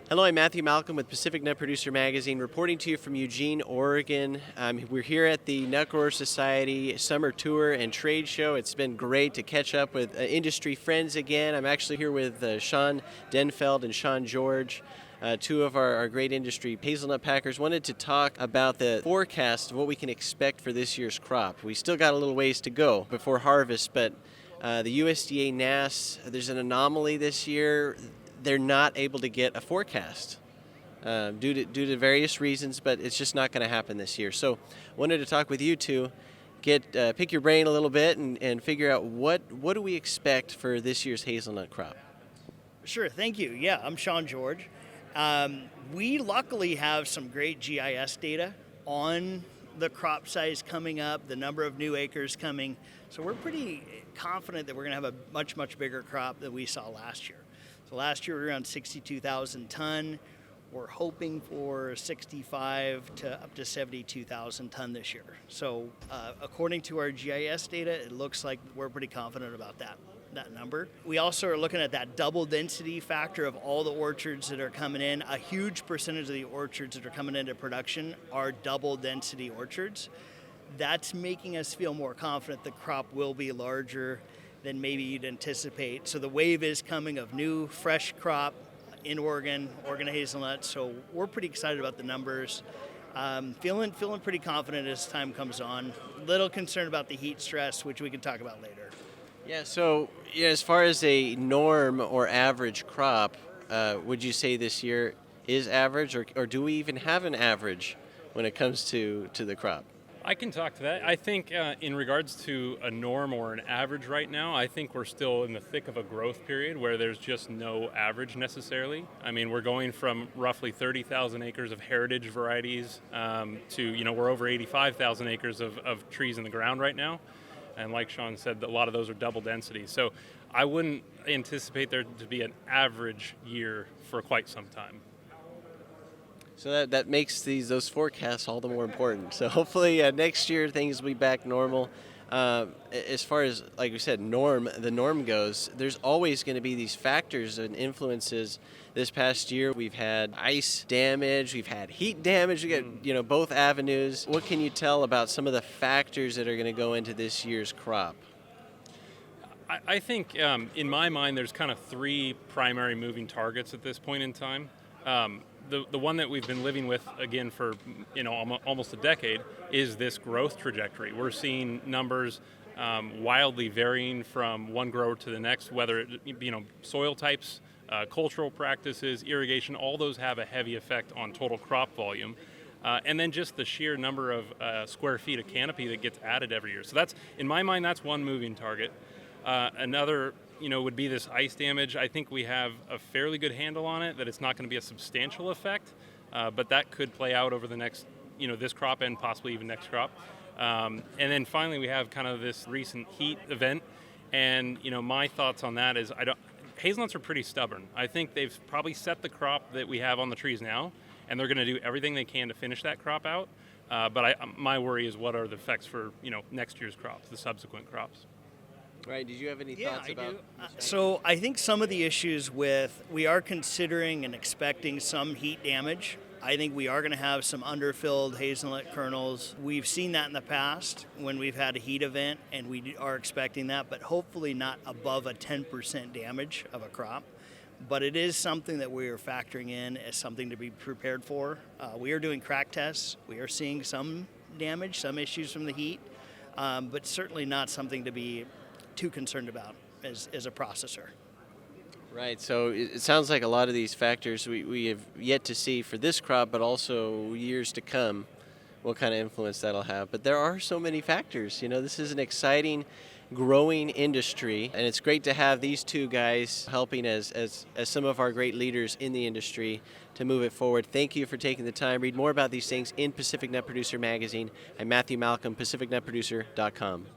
Hello, I'm Matthew Malcolm with Pacific Nut Producer Magazine, reporting to you from Eugene, Oregon. We're here at the Nut Grower Society Summer Tour and Trade Show. It's been great to catch up with industry friends again. I'm actually here with Sean Denfeld and Sean George, two of our great industry hazelnut packers. Wanted to talk about the forecast of what we can expect for this year's crop. We still got a little ways to go before harvest, but the USDA NAS, there's an anomaly this year. They're not able to get a forecast due to various reasons, but it's just not going to happen this year. So wanted to talk with you two, pick your brain a little bit and figure out what do we expect for this year's hazelnut crop. Sure, thank you. Yeah, I'm Sean George. We luckily have some great GIS data on the crop size coming up, the number of new acres coming. So we're pretty confident that we're going to have a much, much bigger crop than we saw last year. So last year we were around 62,000 ton. We're hoping for 65 to up to 72,000 ton this year. So according to our GIS data, it looks like we're pretty confident about that number. We also are looking at that double density factor of all the orchards that are coming in. A huge percentage of the orchards that are coming into production are double density orchards. That's making us feel more confident the crop will be larger than maybe you'd anticipate. So the wave is coming of new, fresh crop in Oregon hazelnut. So we're pretty excited about the numbers. Feeling pretty confident as time comes on. Little concerned about the heat stress, which we can talk about later. Yeah, so as far as a norm or average crop, would you say this year is average, or do we even have an average when it comes to the crop? I can talk to that. I think in regards to a norm or an average right now, I think we're still in the thick of a growth period where there's just no average necessarily. I mean, we're going from roughly 30,000 acres of heritage varieties to, we're over 85,000 acres of trees in the ground right now. And like Sean said, a lot of those are double density. So I wouldn't anticipate there to be an average year for quite some time. So that makes those forecasts all the more important. So hopefully next year things will be back normal. As far as, like we said, the norm goes, there's always going to be these factors and influences. This past year we've had ice damage, we've had heat damage, we got both avenues. What can you tell about some of the factors that are going to go into this year's crop? I think in my mind there's kind of three primary moving targets at this point in time. The one that we've been living with, again, for almost a decade is this growth trajectory. We're seeing numbers wildly varying from one grower to the next, whether it, soil types, cultural practices, irrigation, all those have a heavy effect on total crop volume. And then just the sheer number of square feet of canopy that gets added every year. So that's, in my mind, that's one moving target. Another would be this ice damage. I think we have a fairly good handle on it, that it's not going to be a substantial effect, but that could play out over the next, this crop and possibly even next crop. And then finally, we have kind of this recent heat event. And, my thoughts on that is hazelnuts are pretty stubborn. I think they've probably set the crop that we have on the trees now, and they're going to do everything they can to finish that crop out. But my worry is what are the effects for, next year's crops, the subsequent crops. Right. Did you have any thoughts about? So I think some of the issues we are considering and expecting some heat damage. I think we are going to have some underfilled hazelnut kernels. We've seen that in the past when we've had a heat event, and we are expecting that, but hopefully not above a 10% damage of a crop. But it is something that we are factoring in as something to be prepared for. We are doing crack tests. We are seeing some damage, some issues from the heat, but certainly not something to be too concerned about as a processor. Right, so it sounds like a lot of these factors we have yet to see for this crop, but also years to come, what kind of influence that'll have. But there are so many factors. This is an exciting, growing industry, and it's great to have these two guys helping as some of our great leaders in the industry to move it forward. Thank you for taking the time. Read more about these things in Pacific Nut Producer Magazine. I'm Matthew Malcolm, PacificNutProducer.com.